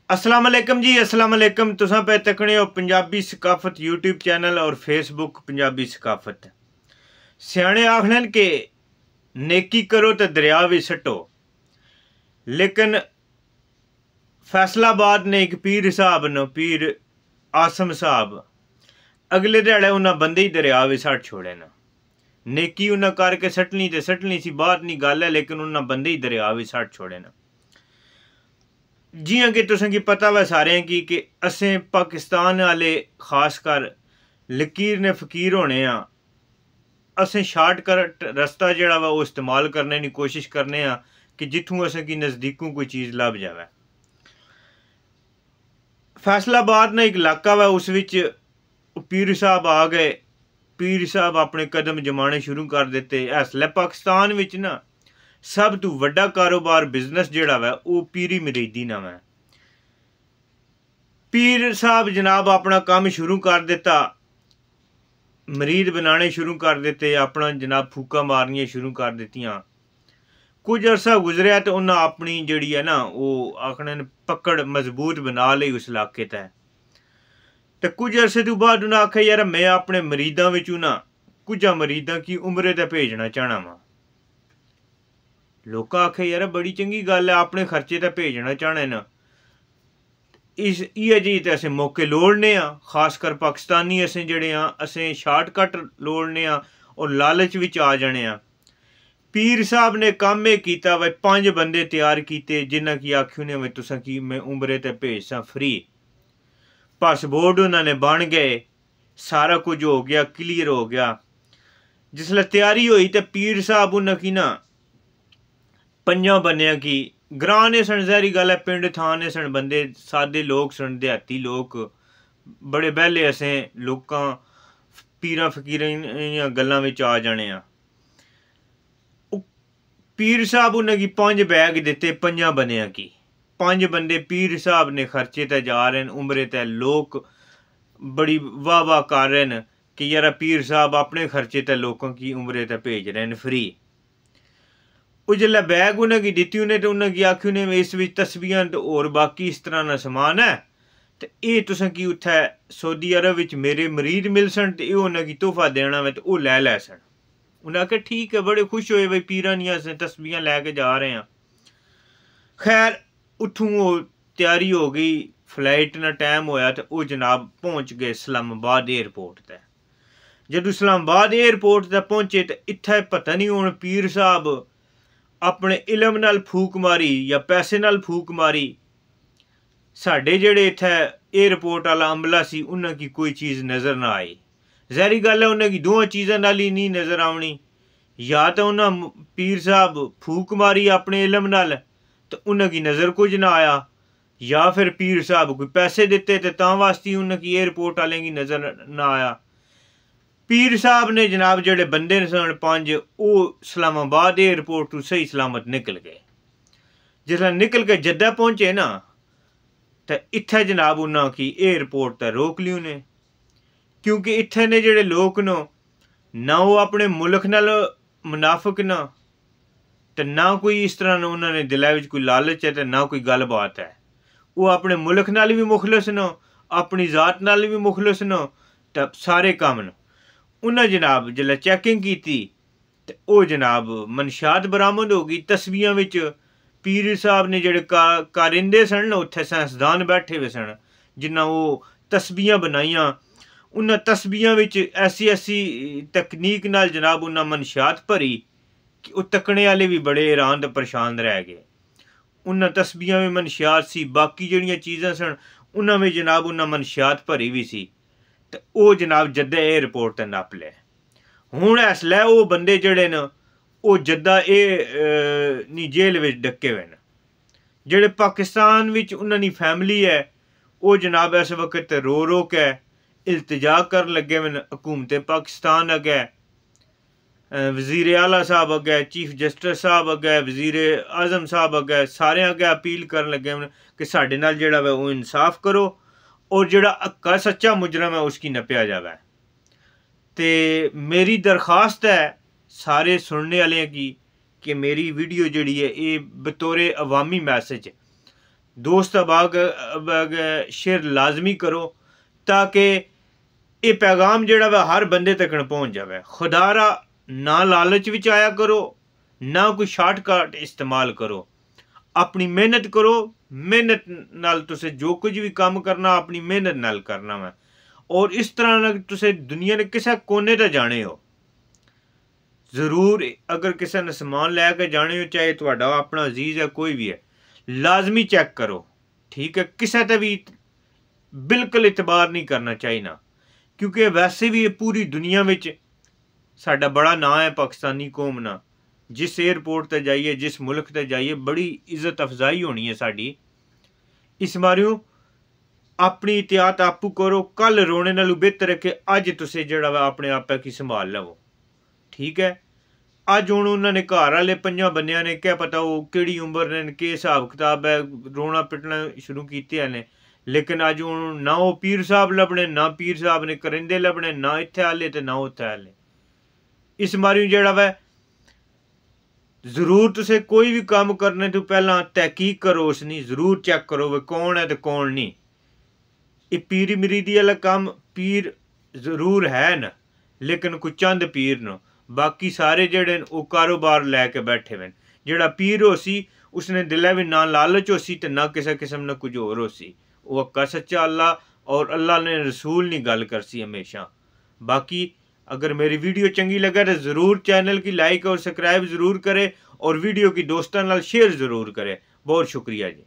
अस्सलाम वालेकुम जी, अस्सलाम वालेकुम। तुसां पे तकने हो पंजाबी सकाफत यूट्यूब चैनल और फेसबुक पंजाबी सकाफत। सियाने आखन के नेकी करो तो दरिया भी सट्टो, लेकिन फैसलाबाद ने एक पीर साहब न पीर आसम साहब अगले ध्याड़े उन्हें बंदे ही दरिया भी सट छोड़े न। नेकी उन्हें करके सट्टनी सी बात नहीं गल है, लेकिन उन्हें बंदे ही दरिया भी सट छोड़े न। जियां कि तुसें गी पता वै सारें की कि असें पाकिस्तान आह्ले खासकर लकीर ने फकीर होने आं, असें शार्टकट रस्ता जेह्ड़ा वा ओह् इस्तेमाल करने दी कोशिश करने आं कि जित्थूं असें गी नज़दीकों कोई चीज़ लभ जावै। फैसलाबाद ना एक इलाका वा, उस विच पीर साहब आ गए। पीर साहब अपने कदम जमाने शुरू कर दिते। इसलै पाकिस्तान विच ना सब तो वड्डा कारोबार बिजनेस जेह्ड़ा वै ओह् पीरी मरीदी ना वै। पीर साहब जनाब अपना काम शुरू कर दिता, मरीद बनाने शुरू कर दिते, अपना जनाब फूका मारनियां शुरू कर दित्तियां। कुछ अरसा गुजरिया तो उन्हें अपनी जिहड़ी है ना ओह् आखने पकड़ मजबूत बना ली उस इलाके तै। ते कुछ अरसे तो बाद उन्हें आखेआ यार मैं अपने मरीदां विचों ना कुछ मरीदां की उमरे ते भेजना चाहना वा। लोग आखे यार बड़ी चंगी गल है, अपने खर्चे ते भेजना चाहने न। इस इ'यै जेही ते असें मौके लोड़ने आं, खासकर पाकिस्तानी असें जेह्ड़े आं असें शार्टकट लोड़ने आं और लालच विच आ जाने आं। पीर साहब ने कम्म एह् कीता भाई 5 बंदे तैयार कीते जिन्हां की आखी उ'नें भाई तुसां की मैं उमरे ते भेजसां फ्री। पासपोर्ट उन्होंने बन गए, सारा कुछ हो गया, क्लियर हो गया। जिसलै तैयारी होई ते पीर साहब उन्हां की ना 5 बंदियां की ग्रां ने सन, जहरी गल है पिंड थां ने सन, बंदे सादे लोग सन, देहाती लोग बड़े बेह्ले असें लोकां पीरां फकीरें दियां गल्लां विच आ जाने आं। पीर साहब उन्हें गी 5 बैग दिते 5 बंदियां की। 5 बंदे पीर साहब ने खर्चे ते जा रहे न उमरे ते। लोग बड़ी वाह वाह कर रहे न कि यार पीर साहब अपने खर्चे ते लोगों की उमरे ते भेज रहे न फ्री। वो जिसलै बैग उन्हें गी दित्ती उन्हें तो उन्हें गी आखी उन्हें इस विच तस्बीहां ते होर बाकी इस तरह दा समान है ते एह् तुसें की उत्थै सऊदी अरब विच मेरे मरीद मिलसन ते एह् उन्हें गी तोहफा देना होवे ते ओह् लै सन। उन्हें आखेआ ठीक है, बड़े खुश होए भाई पीरां दियां असें तस्बीहां लैके जा रहे हैं। खैर उत्थूं ओह् त्यारी हो गई, फ्लाइट ना टाइम होया ते ओह् जनाब पहुंच गए इस्लामाबाद एयरपोर्ट ते। जदों इस्लामाबाद एयरपोर्ट ते पहुंचे ते इत्थै पता नहीं हुण पीर साहब अपने इलम नाल फूक मारी या पैसे नाल फूक मारी, साढ़े जेह्ड़े इत्थै एयरपोर्ट आह्ला अमला सी उन्हां की कोई चीज़ नज़र ना आई। जहरी गल है उन्हां की दोवां चीज़ां नाल ही नहीं नज़र आवनी, या तो उन्हां पीर साहब फूक मारी अपने इलम नाल तो उन्हां की नज़र कुछ ना आया, या फिर पीर साहब कोई पैसे दिते ते तां वास्ते उन्हां की एयरपोर्ट आह्लें की नज़र ना आया। पीर साहब ने जनाब जेह्ड़े बंदे सन 5 ओह् इस्लामाबाद एयरपोर्ट तो सही सलामत निकल गए। जिसलै निकल के जद्दा पहुंचे ना ते इत्थै जनाब उन्हां की एयरपोर्ट ते रोक ली उ'नें, क्योंकि इत्थै ने जेह्ड़े लोग न ना ओह् अपने मुल्क नाल मुनाफिक न ते ना कोई इस तरह न उन्होंने दिलै विच कोई लालच है ते ना कोई गल बात है। वो अपने मुल्क नाल भी मुखलस न, अपनी जात नाल भी मुखलस न ते सारे कम्म न। उन्हें जनाब जिसलै चैकिंग की ते ओह् जनाब मनशात बरामद हो गई। तस्बीहां विच पीर साहब ने जेह्ड़े कारिंदे सन ना उत्थै साइंसदान बैठे हुए सन जिन्हां ओह् तस्बीहां बनाइयां। उन्हां तस्बीहां विच ऐसी ऐसी तकनीक नाल जनाब उन्हां मनशात भरी कि ओह् तकने आह्ले भी बड़े हैरान ते परेशान रह गए। उन्हां तस्बीहां में मनशात सी, बाकी जेह्ड़ियां चीज़ां सन उन्हां में जनाब उन्हां मनशात भरी भी सी ते ओह् जनाब जद्दा एयरपोर्ट ते नप ले। हुण इसलै ओह् बंदे जेह्ड़े न ओह् जद्दा नी जेल विच डक्के हुए न। जेह्ड़े पाकिस्तान विच उन्हां दी फैमिली है ओह् जनाब इस वक्त रो रो के इल्तजा कर लगे हुए न हुकूमत पाकिस्तान अग्गै, वजीर आला साहब अग्गै, चीफ जस्टिस साहब अग्गै, वजीर आजम साहब अग्गै, सारे अग्गै अपील कर लगे हुए कि साढ़े नाल जेह्ड़ा वै ओह् इंसाफ करो और जेह्ड़ा हक्का सच्चा मुजरम है उसकी नप्पेआ जावे। ते मेरी दरखास्त है सारे सुनने आह्लें की कि मेरी वीडियो जेह्ड़ी है एह् बतौरे अवामी मैसेज दोस्त अबाग शेयर लाजमी करो ताकि ये पैगाम जोड़ा वा हर बंदे तक पहुँच जाए। खुदारा ना लालच विच आया करो, ना कोई शार्टकट इस्तेमाल करो, अपनी मेहनत करो। मेहनत नाल तुसे जो कुछ भी काम करना अपनी मेहनत नाल करना वा। और इस तरह तुसे दुनिया ने किसी कोने ते जाने हो, जरूर अगर किसी ने समान लैके जाने हो, चाहे तुहाडा अपना अजीज है कोई भी है, लाजमी चेक करो, ठीक है। किसी ते भी बिल्कुल इतबार नहीं करना चाहिए ना, क्योंकि वैसे भी पूरी दुनिया में साडा बड़ा नाम है पाकिस्तानी कौम ना। जिस एयरपोर्ट ते जाइए, जिस मुल्क ते जाइए, बड़ी इज्जत अफजाई होनी है साड़ी। इस मारियों अपनी एहतियात आपू करो। कल रोने नालों बेहतर है कि अज तुसे जेड़ा वा अपने आपे की संभाल लवो, ठीक है। अज हुण उन्होंने घर वाले 5 बंदियां ने क्या पता वो केड़ी उम्र ने, के हिसाब किताब है, रोना पिटना शुरू कीते ने। लेकिन अज हुण ना वो पीर साहब लभने, ना पीर साहब ने करिंदे लभने, ना इत्थे आले ते ना उत्थे आले। इस मारियों जेड़ा वा जरूर तुसे कोई भी काम करने तो पहला तहकीक करो, उसनी जरूर चेक करो वे कौन है तो कौन नहीं। ये पीरी मरीदी वाला काम पीर जरूर है न, लेकिन कोई चंद पीर न, बाकी सारे जेड़े वो कारोबार लैके बैठे हुए। जेड़ा पीर हो सी उसने दिले भी ना लालच हो सी ते ना किसी किस्म ने कुछ होर हो सी। वो अक्का सच्चा अल्लाह और अल्लाह ने रसूल नहीं गल कर सी हमेशा। बाकी अगर मेरी वीडियो चंगी लगे तो ज़रूर चैनल की लाइक और सब्सक्राइब ज़रूर करें और वीडियो की दोस्तों नाल शेयर ज़रूर करें। बहुत शुक्रिया जी।